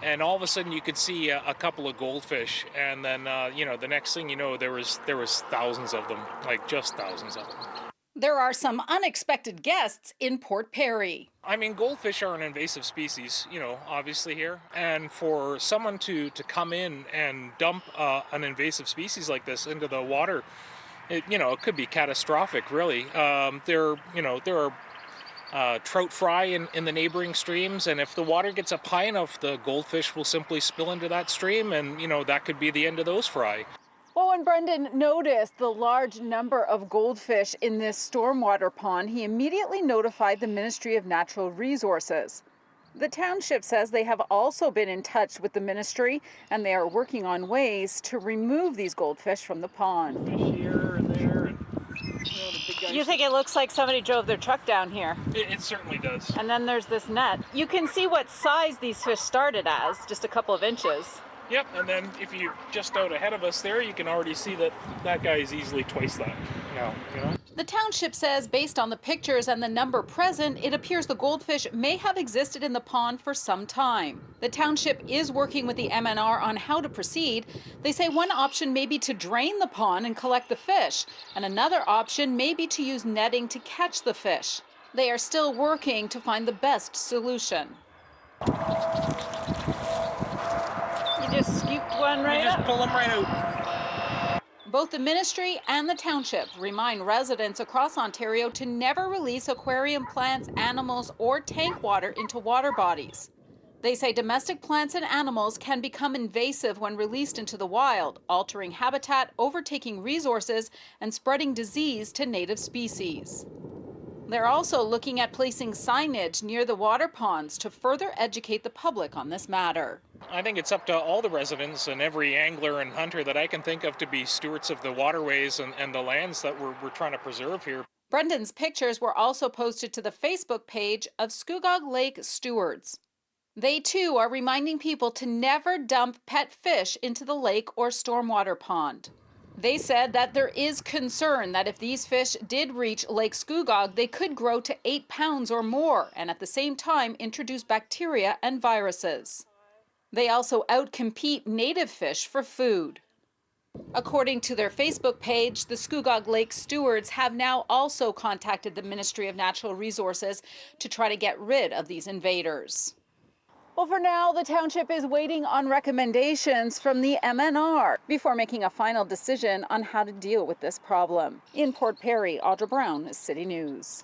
and all of a sudden you could see a couple of goldfish, and then the next thing you know, there was thousands of them, like just thousands of them. There are some unexpected guests in Port Perry. I mean, goldfish are an invasive species, obviously here. And for someone to come in and dump an invasive species like this into the water, it could be catastrophic, really. There are trout fry in the neighboring streams, and if the water gets up high enough, the goldfish will simply spill into that stream, and, that could be the end of those fry. Well, when Brendan noticed the large number of goldfish in this stormwater pond, he immediately notified the Ministry of Natural Resources. The township says they have also been in touch with the ministry, and they are working on ways to remove these goldfish from the pond. Fish here and there, and the big guys. You think it looks like somebody drove their truck down here? It certainly does. And then there's this net. You can see what size these fish started as, just a couple of inches. Yep, and then if you just out ahead of us there, you can already see that guy is easily twice that now, The township says based on the pictures and the number present, it appears the goldfish may have existed in the pond for some time. The township is working with the MNR on how to proceed. They say one option may be to drain the pond and collect the fish, and another option may be to use netting to catch the fish. They are still working to find the best solution. Just scooped one right just up. pull them right out. Both the ministry and the township remind residents across Ontario to never release aquarium plants, animals, or tank water into water bodies. They say domestic plants and animals can become invasive when released into the wild, altering habitat, overtaking resources, and spreading disease to native species. They're also looking at placing signage near the water ponds to further educate the public on this matter. I think it's up to all the residents and every angler and hunter that I can think of to be stewards of the waterways and the lands that we're trying to preserve here. Brendan's pictures were also posted to the Facebook page of Scugog Lake Stewards. They too are reminding people to never dump pet fish into the lake or stormwater pond. They said that there is concern that if these fish did reach Lake Scugog, they could grow to 8 pounds or more, and at the same time introduce bacteria and viruses. They also outcompete native fish for food. According to their Facebook page, the Scugog Lake Stewards have now also contacted the Ministry of Natural Resources to try to get rid of these invaders. Well, for now, the township is waiting on recommendations from the MNR before making a final decision on how to deal with this problem. In Port Perry, Audra Brown, City News.